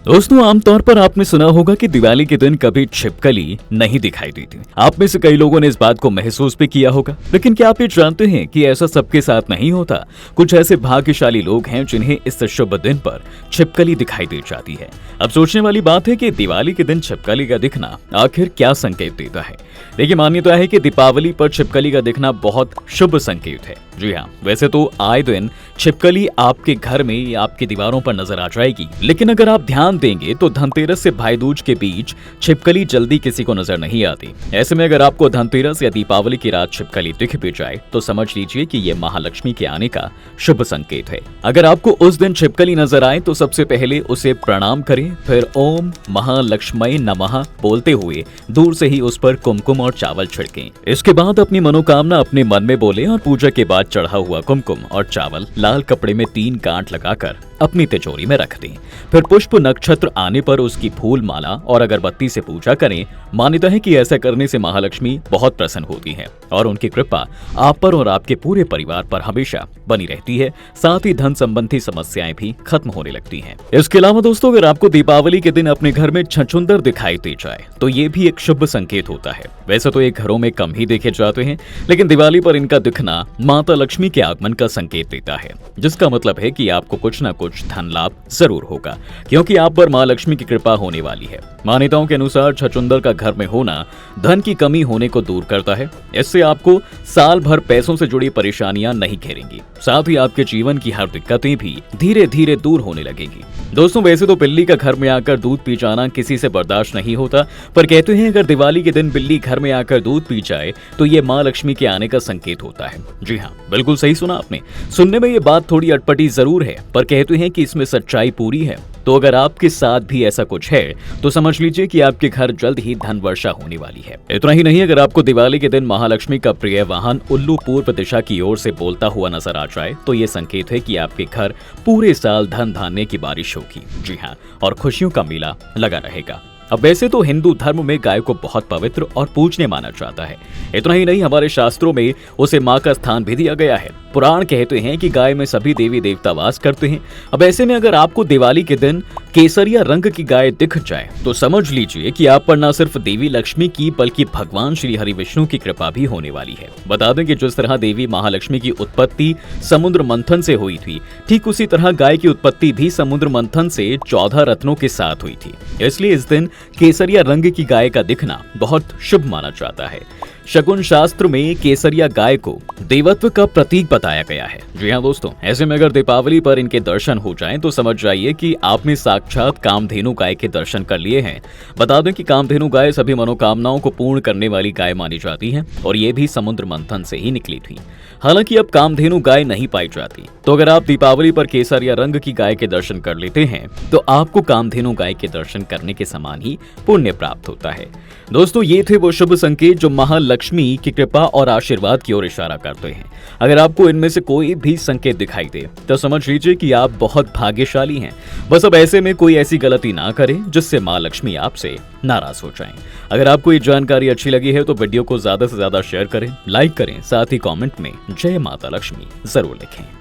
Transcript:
दोस्तों, आमतौर पर आपने सुना होगा कि दिवाली के दिन कभी छिपकली नहीं दिखाई देती। आप में से कई लोगों ने इस बात को महसूस भी किया होगा, लेकिन क्या आप ये जानते हैं कि ऐसा सबके साथ नहीं होता। कुछ ऐसे भाग्यशाली लोग हैं जिन्हें इस शुभ दिन पर छिपकली दिखाई दे जाती है। अब सोचने वाली बात है कि दिवाली के दिन छिपकली का दिखना आखिर क्या संकेत देता है। देखिए, मान्यता है कि दीपावली पर छिपकली का दिखना बहुत शुभ संकेत है। जी हाँ, वैसे तो आए दिन छिपकली आपके घर में या आपकी दीवारों पर नजर आ जाएगी, लेकिन अगर आप ध्यान देंगे तो धनतेरस से भाई दूज के बीच छिपकली जल्दी किसी को नजर नहीं आती। ऐसे में अगर आपको धनतेरस या दीपावली की रात छिपकली दिख भी जाए तो समझ लीजिए कि ये महालक्ष्मी के आने का शुभ संकेत है। अगर आपको उस दिन छिपकली नजर आए तो सबसे पहले उसे प्रणाम करें, फिर ओम महालक्ष्मी नमः बोलते हुए दूर से ही उस पर कुमकुम और चावल छिड़कें। इसके बाद अपनी मनोकामना अपने मन में बोले और पूजा के बाद चढ़ा हुआ कुमकुम और चावल लाल कपड़े में 3 गांठ लगाकर अपनी तिजोरी में रख दें। फिर पुष्प नक्षत्र आने पर उसकी फूल माला और अगरबत्ती से पूजा करें। मान्यता है कि ऐसा करने से महालक्ष्मी बहुत प्रसन्न होती है और उनकी कृपा आप पर और आपके पूरे परिवार पर हमेशा बनी रहती है। साथ ही धन संबंधी समस्याएं भी खत्म होने लगती हैं। इसके अलावा दोस्तों, अगर आपको दीपावली के दिन अपने घर में छछूंदर दिखाई दे जाए तो ये भी एक शुभ संकेत होता है। वैसे तो ये घरों में कम ही देखे जाते हैं, लेकिन दिवाली पर इनका दिखना माता लक्ष्मी के आगमन का संकेत देता है, जिसका मतलब है कि आपको कुछ न कुछ धन लाभ जरूर होगा, क्योंकि आप पर मां लक्ष्मी की कृपा होने वाली है। मान्यताओं के अनुसार छछूंदर का घर में होना धन की कमी होने को दूर करता है। इससे आपको साल भर पैसों से जुड़ी परेशानियां नहीं घेरेंगी। साथ ही आपके जीवन की हर दिक्कतें भी धीरे धीरे दूर होने लगेंगी। दोस्तों, वैसे तो बिल्ली का घर में आकर दूध पी जाना किसी से बर्दाश्त नहीं होता, पर कहते हैं अगर दिवाली के दिन बिल्ली घर में आकर दूध पी जाए तो ये मां लक्ष्मी के आने का संकेत होता है। जी हाँ, बिल्कुल सही सुना आपने। सुनने में ये बात थोड़ी अटपटी जरूर है, पर कहते हैं कि इसमें सच्चाई पूरी है। तो अगर आपके साथ भी ऐसा कुछ है तो समझ लीजिए कि आपके घर जल्द ही धन वर्षा होने वाली है। इतना ही नहीं, अगर आपको दिवाली के दिन महालक्ष्मी का प्रिय वाहन उल्लू पूर्व दिशा की ओर से बोलता हुआ नजर आ जाए तो ये संकेत है कि आपके घर पूरे साल धन धान्य की बारिश होगी। जी हाँ, और खुशियों का मेला लगा रहेगा। अब वैसे तो हिंदू धर्म में गाय को बहुत पवित्र और पूजनीय माना जाता है। इतना ही नहीं, हमारे शास्त्रों में उसे मां का स्थान भी दिया गया है। पुराण कहते हैं कि गाय में सभी देवी देवता वास करते हैं। अब ऐसे में अगर आपको दिवाली के दिन केसरिया रंग की गाय दिख जाए तो समझ लीजिए कि आप पर न सिर्फ देवी लक्ष्मी की बल्कि भगवान श्री हरि विष्णु की कृपा भी होने वाली है। बता दें कि जिस तरह देवी महालक्ष्मी की उत्पत्ति समुद्र मंथन से हुई थी, ठीक उसी तरह गाय की उत्पत्ति भी समुद्र मंथन से 14 रत्नों के साथ हुई थी। इसलिए इस दिन केसरिया रंग की गाय का दिखना बहुत शुभ माना जाता है। शकुन शास्त्र में केसरिया गाय को देवत्व का प्रतीक बताया गया है। जी हाँ दोस्तों, ऐसे में अगर दीपावली पर इनके दर्शन हो जाएं तो समझ जाइए कि आपने साक्षात कामधेनु गाय के दर्शन कर लिए हैं। बता दें कि कामधेनु गाय सभी मनोकामनाओं को पूर्ण करने वाली गाय मानी जाती है और ये भी समुद्र मंथन से ही निकली थी। हालांकि अब कामधेनु गाय नहीं पाई जाती, तो अगर आप दीपावली पर केसरिया रंग की गाय के दर्शन कर लेते हैं तो आपको कामधेनु गाय के दर्शन करने के समान ही पुण्य प्राप्त होता है। दोस्तों, ये थे वो शुभ संकेत जो महालक्ष्मी की कृपा और आशीर्वाद की ओर इशारा करते हैं। अगर आपको इनमें से कोई भी संकेत दिखाई दे तो समझ लीजिए कि आप बहुत भाग्यशाली हैं। बस अब ऐसे में कोई ऐसी गलती ना करें जिससे मां लक्ष्मी आपसे नाराज हो जाएं। अगर आपको ये जानकारी अच्छी लगी है तो वीडियो को ज्यादा से ज्यादा शेयर करें, लाइक करें, साथ ही कमेंट में जय माता लक्ष्मी जरूर लिखें।